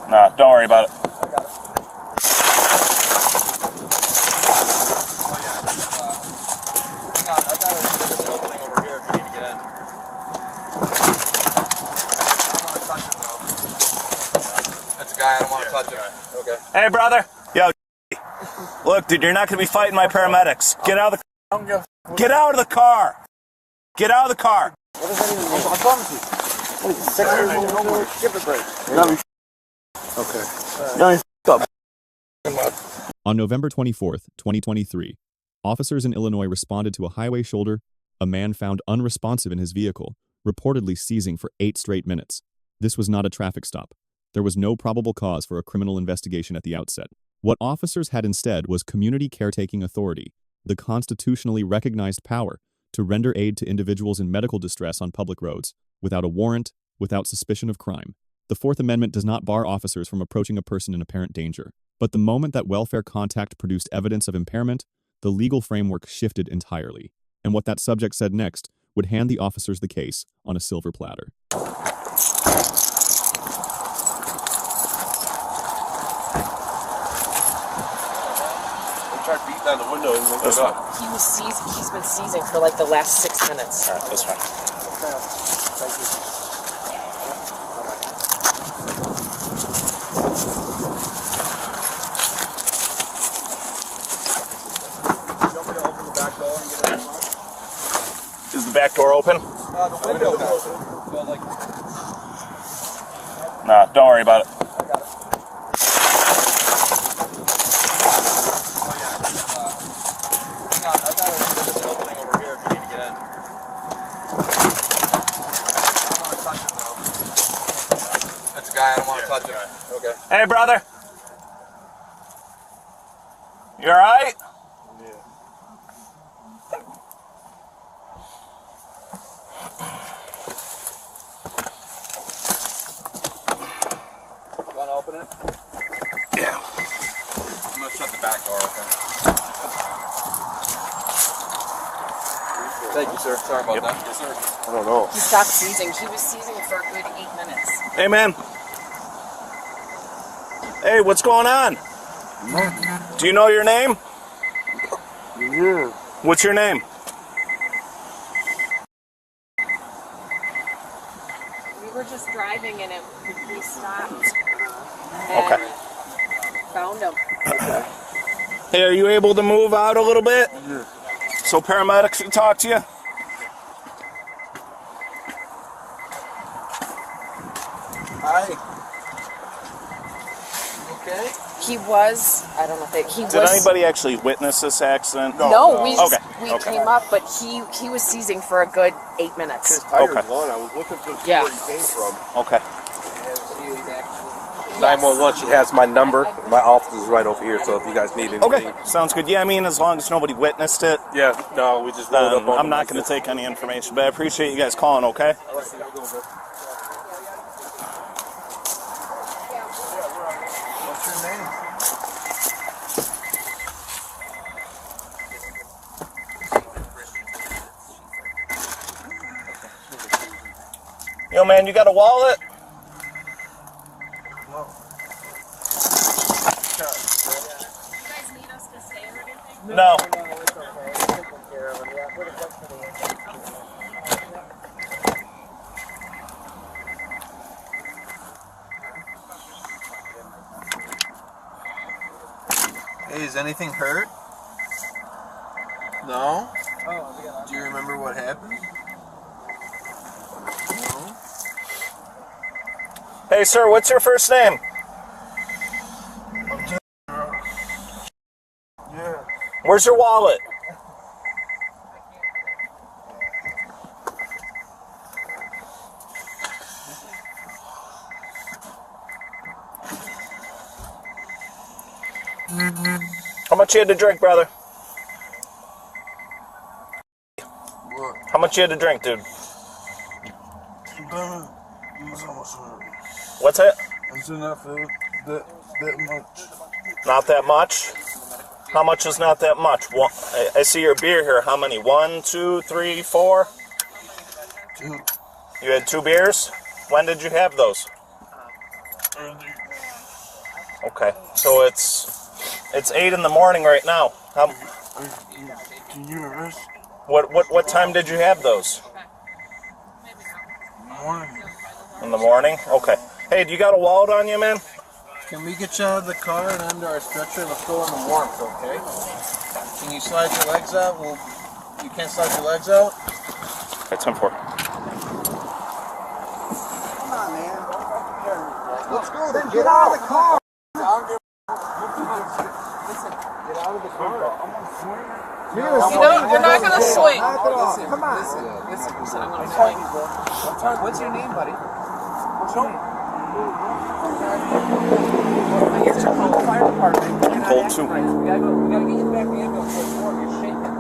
Nah, don't worry about it. I don't want to touch him. Okay. Hey, brother. Yo, look, dude, you're not going to be fighting my paramedics. Get out of the car. Get out of the car. Get out of the car. What does that even mean? I promise you. What is it, 6 years old? No more. Give it a break. Okay. On November 24th, 2023, officers in Illinois responded to a highway shoulder, a man found unresponsive in his vehicle, reportedly seizing for 8 straight minutes. This was not a traffic stop. There was no probable cause for a criminal investigation at the outset. What officers had instead was community caretaking authority, the constitutionally recognized power to render aid to individuals in medical distress on public roads, without a warrant, without suspicion of crime. The Fourth Amendment does not bar officers from approaching a person in apparent danger. But the moment that welfare contact produced evidence of impairment, the legal framework shifted entirely. And what that subject said next would hand the officers the case on a silver platter. Beat down the window and look it up. He's been seizing for like the last 6 minutes. All right, that's fine. Thank you. You want me to open the back door and get it unlocked? Is the back door open? The window's open. Well, like... Nah, don't worry about it. I don't want to touch him. Okay. Hey, brother. You all right? Yeah. You want to open it? Yeah. I'm going to shut the back door open. Thank you, sir. Sorry about that. Yes, sir. I don't know. He stopped seizing. He was seizing for a good 8 minutes. Hey, man. Hey, what's going on? Do you know your name? Yeah. What's your name? We were just driving and we stopped. Okay. Found him. Hey, are you able to move out a little bit? Yeah. So paramedics can talk to you? Hi. Okay. He was, I don't know if he Did was. anybody actually witness this accident? No, we just, Okay. we came up, but he was seizing for a good 8 minutes. His tire's Okay. gone. I was looking for Yeah. where he came from. Okay. 911, she has my number. My office is right over here, so if you guys need anything. Okay. Sounds good. Yeah, I mean, as long as nobody witnessed it, Yeah, no, we just rolled up on I'm them not like going to this. take any information, but I appreciate you guys calling, okay? What's your name? Yo, man, you got a wallet? No. No. Hey, is anything hurt? No? Do you remember what happened? No? Hey, sir, what's your first name? Yeah. Where's your wallet? How much you had to drink, brother? What? How much you had to drink, dude? What's that? It's enough for that much. Not that much? How much is not that much? One, I see your beer here. How many? 1, 2, 3, 4? 2. You had 2 beers? When did you have those? Early Okay, so it's 8 in the morning right now. Can you nurse? What time did you have those? Morning. In the morning? Okay. Hey, do you got a wallet on you, man? Can we get you out of the car and under our stretcher? Let's go in the warmth, okay? Can you slide your legs out? Well, you can't slide your legs out? It's 10-4. Come on, man. Let's go. Then get out of the car. Listen, get out of the car. I'm gonna swing. You're not gonna swing. Come on. Listen, I'm gonna swing. What's your name, buddy? What's your name? Fire department. I'm cold too. We gotta get you back to the ambulance. You're shaking.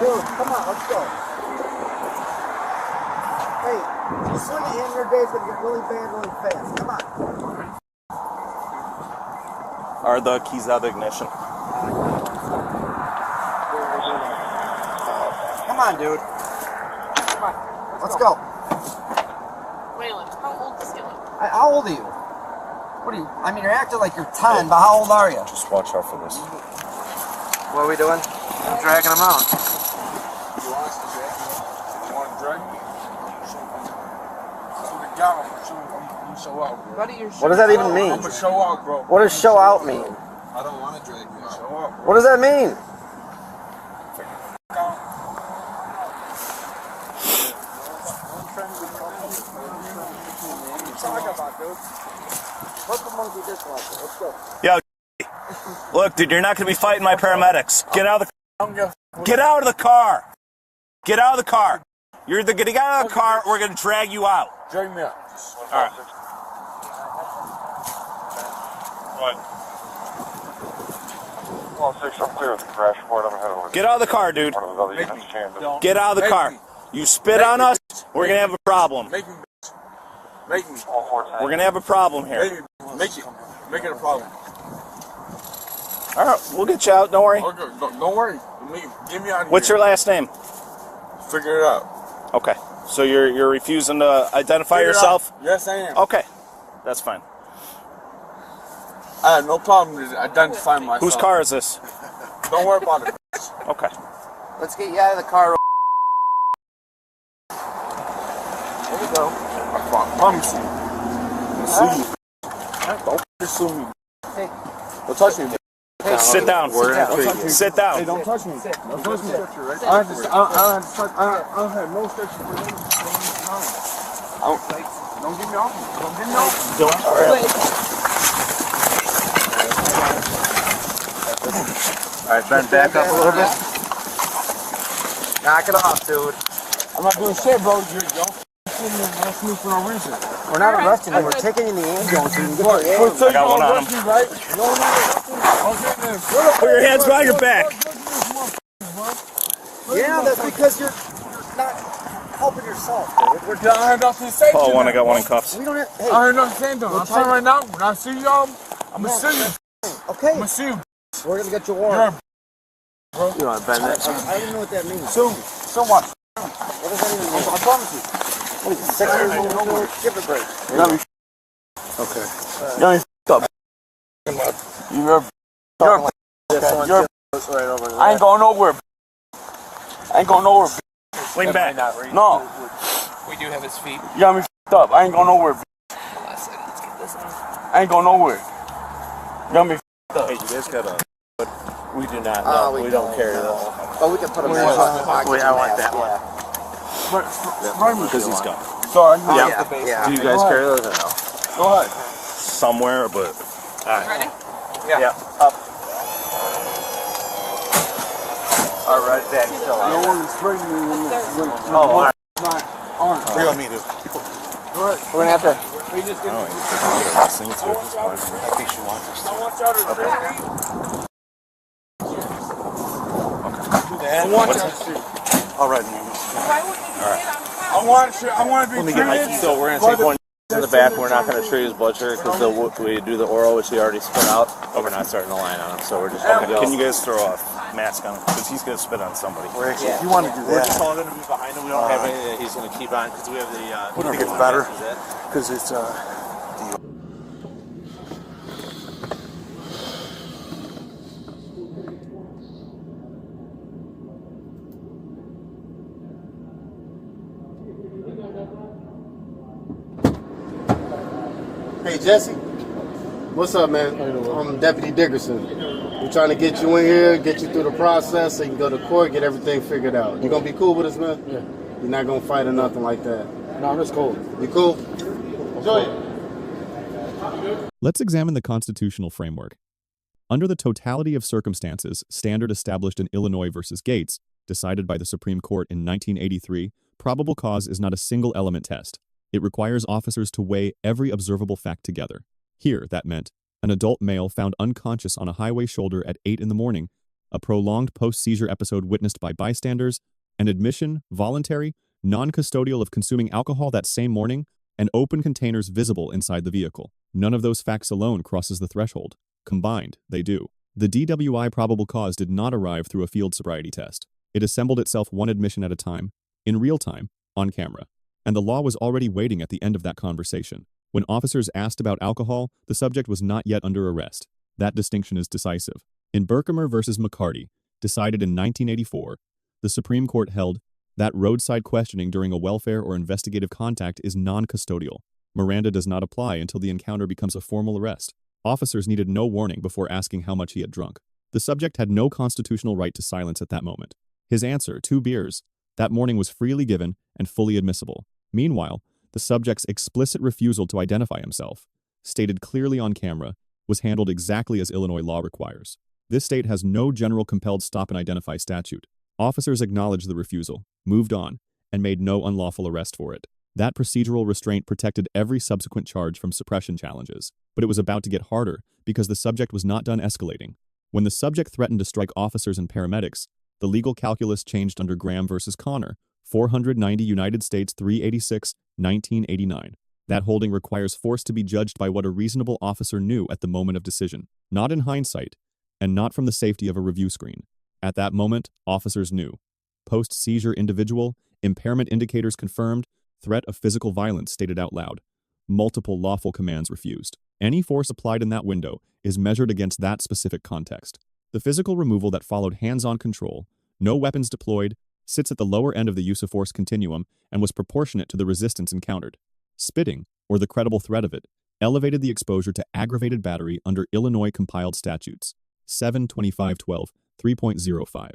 Dude, come on, let's go. Hey, if you swing a hand, your day's gonna get really bad really fast. Come on. Are the keys out of the ignition? Come on, dude. Come on. Let's go. Waylon, how old is Dylan? How old are you? What are you? I mean, you're acting like you're 10, but how old are you? Just watch out for this. What are we doing? I'm dragging him out. You want us to drag you? You want to drag me? So the guy, I'm show out, bro. Buddy, you're What does that even mean? I'm gonna show out, bro. What does show out mean? I don't want to drag you. Show out, bro. What does that mean? Yo, look, dude, you're not gonna be fighting my paramedics. Get out of the Get out of the car. Get out of the car. You're either gonna get out of the car or we're gonna drag you out. Drag me out. All right. Get out of the car, dude. Get out of the car. You spit on us, we're gonna have a problem. Make me. Make me. We're gonna have a problem here. Make it. Make it a problem. All right, we'll get you out. Don't worry. Okay, don't worry. Get me out of here. What's your last name? Figure it out. Okay. So you're refusing to identify Figure it yourself? out. Yes, I am. Okay. That's fine. I have no problem with identifying myself. Whose car is this? Don't worry about it. Okay. Let's get you out of the car. There you go. I promise you. I'll sue you. Don't sue me. Hey. Don't touch me. Hey, Sit down. Sit down. Hey, don't touch me. Don't touch me. I don't have no stretcher for them. Don't get me off me. Don't get me off me. Alright, bend back up a little bit. Knock it off, dude. I'm not doing shit, bro. You're arresting me for no reason. We're not arresting you, we're taking you in the ambulance. I got one on him. Right? Okay, Put your hands behind your back. Yeah, that's because you're not helping yourself, dude. I had nothing to say to Oh, you. one. I got one in cuffs. We don't have, hey, I heard nothing saying to him. I'm saying right now, when I see y'all, I'm going to sue you. okay, I'm going to sue you. we're gonna get you warrant. You want to bend that? I don't know what that means. Sue me. So much. What does that even mean? I promise you. What is it, 6 years old? Give it a break. You got me okay. You ain't up. I ain't going nowhere. I ain't going nowhere. Lean back. No. We do have his feet. You got me up. I ain't going nowhere. Let's get this on. I ain't going nowhere. You got me up. Hey, you guys got a... We do not. Oh, No, we don't carry those. Oh, we can put them in the pocket. Wait, I want that one. Because he's gone. Sorry. Yeah. Do you guys carry those or no? Go ahead. Somewhere, but Ready? Yeah. Up. All right, that's still No on. one is threatening me when Oh, all right. my arm. Bring on me, dude. We're gonna have to. We just get I think she wants us to. I want y'all to drink. I want you. All right, man. Why wouldn't you get on top? I want to be Let me get my treated. So we're going to take one in the back. We're not going to treat his blood sugar because we do the oral, which he already spit out. But we're not starting the line on him, so we're just going to go. can you guys throw a mask on him? Because he's going to spit on somebody. We're actually, Yeah. if you want to do that. We're just all going to be behind him. We don't have anything that he's going to keep on because we have the... I think it's better because it's Hey, Jesse. What's up, man? I'm Deputy Dickerson. We're trying to get you in here, get you through the process so you can go to court, get everything figured out. You gonna be cool with us, man? Yeah. You're not gonna fight or nothing like that? No, that's cool. You cool? Enjoy it. Let's examine the constitutional framework. Under the totality of circumstances standard established in Illinois versus Gates, decided by the Supreme Court in 1983, probable cause is not a single element test. It requires officers to weigh every observable fact together. Here, that meant an adult male found unconscious on a highway shoulder at 8 in the morning, a prolonged post-seizure episode witnessed by bystanders, an admission, voluntary, non-custodial of consuming alcohol that same morning, and open containers visible inside the vehicle. None of those facts alone crosses the threshold. Combined, they do. The DWI probable cause did not arrive through a field sobriety test. It assembled itself one admission at a time, in real time, on camera. And the law was already waiting at the end of that conversation. When officers asked about alcohol, the subject was not yet under arrest. That distinction is decisive. In Berkemer versus McCarty, decided in 1984, the Supreme Court held that roadside questioning during a welfare or investigative contact is non-custodial. Miranda does not apply until the encounter becomes a formal arrest. Officers needed no warning before asking how much he had drunk. The subject had no constitutional right to silence at that moment. His answer, 2 beers, that morning was freely given and fully admissible. Meanwhile, the subject's explicit refusal to identify himself, stated clearly on camera, was handled exactly as Illinois law requires. This state has no general compelled stop and identify statute. Officers acknowledged the refusal, moved on, and made no unlawful arrest for it. That procedural restraint protected every subsequent charge from suppression challenges, but it was about to get harder because the subject was not done escalating. When the subject threatened to strike officers and paramedics, the legal calculus changed under Graham versus Connor, 490 United States 386, 1989. That holding requires force to be judged by what a reasonable officer knew at the moment of decision, not in hindsight, and not from the safety of a review screen. At that moment, officers knew. Post-seizure individual, impairment indicators confirmed, threat of physical violence stated out loud. Multiple lawful commands refused. Any force applied in that window is measured against that specific context. The physical removal that followed hands-on control, no weapons deployed, sits at the lower end of the use of force continuum and was proportionate to the resistance encountered. Spitting, or the credible threat of it, elevated the exposure to aggravated battery under Illinois compiled statutes. 72512, 3.05.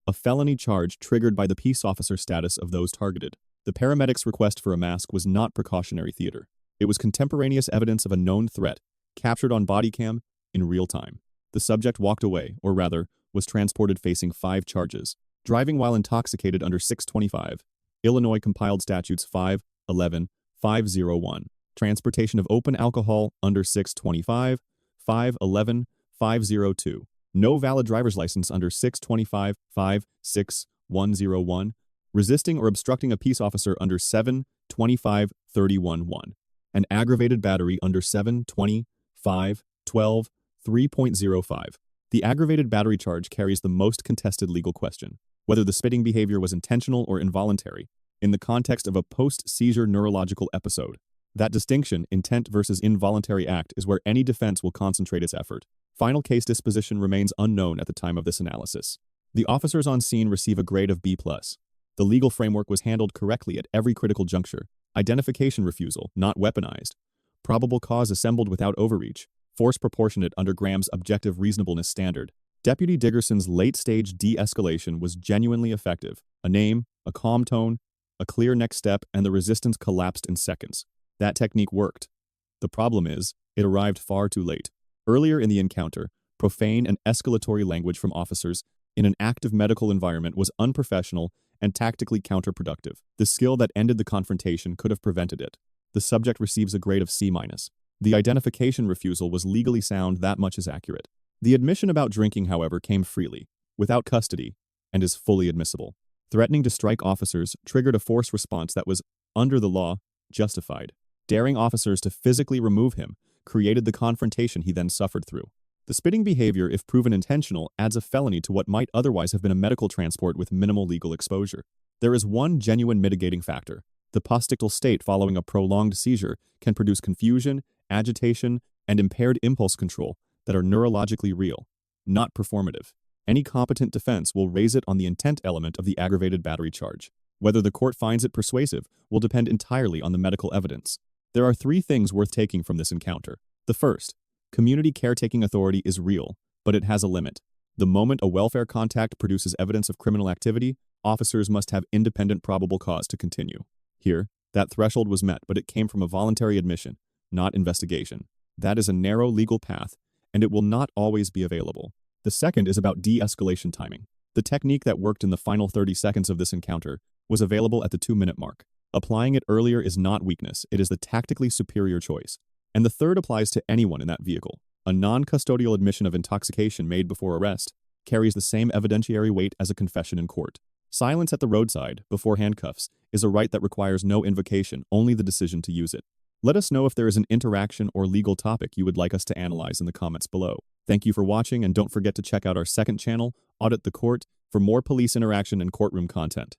A felony charge triggered by the peace officer status of those targeted. The paramedics' request for a mask was not precautionary theater. It was contemporaneous evidence of a known threat, captured on Bodycam in real time. The subject walked away, or rather, was transported facing 5 charges. Driving while intoxicated under 625, Illinois compiled statutes 511, 501. Transportation of open alcohol under 625, 511, 502. No valid driver's license under 625, 56101. Resisting or obstructing a peace officer under 725, 311. An aggravated battery under 725, 12, 3.05. The aggravated battery charge carries the most contested legal question, whether the spitting behavior was intentional or involuntary, in the context of a post-seizure neurological episode. That distinction, intent versus involuntary act, is where any defense will concentrate its effort. Final case disposition remains unknown at the time of this analysis. The officers on scene receive a grade of B+. The legal framework was handled correctly at every critical juncture. Identification refusal, not weaponized. Probable cause assembled without overreach. Force proportionate under Graham's objective reasonableness standard. Deputy Diggerson's late-stage de-escalation was genuinely effective. A name, a calm tone, a clear next step, and the resistance collapsed in seconds. That technique worked. The problem is, it arrived far too late. Earlier in the encounter, profane and escalatory language from officers in an active medical environment was unprofessional and tactically counterproductive. The skill that ended the confrontation could have prevented it. The subject receives a grade of C-. The identification refusal was legally sound, that much is accurate. The admission about drinking, however, came freely, without custody, and is fully admissible. Threatening to strike officers triggered a force response that was, under the law, justified. Daring officers to physically remove him created the confrontation he then suffered through. The spitting behavior, if proven intentional, adds a felony to what might otherwise have been a medical transport with minimal legal exposure. There is one genuine mitigating factor. The postictal state following a prolonged seizure can produce confusion, agitation, and impaired impulse control that are neurologically real, not performative. Any competent defense will raise it on the intent element of the aggravated battery charge. Whether the court finds it persuasive will depend entirely on the medical evidence. There are 3 things worth taking from this encounter. The first, community caretaking authority is real, but it has a limit. The moment a welfare contact produces evidence of criminal activity, officers must have independent probable cause to continue. Here, that threshold was met, but it came from a voluntary admission, not investigation. That is a narrow legal path, and it will not always be available. The second is about de-escalation timing. The technique that worked in the final 30 seconds of this encounter was available at the 2-minute mark. Applying it earlier is not weakness, it is the tactically superior choice. And the third applies to anyone in that vehicle. A non-custodial admission of intoxication made before arrest carries the same evidentiary weight as a confession in court. Silence at the roadside, before handcuffs, is a right that requires no invocation, only the decision to use it. Let us know if there is an interaction or legal topic you would like us to analyze in the comments below. Thank you for watching, and don't forget to check out our second channel, Audit the Court, for more police interaction and courtroom content.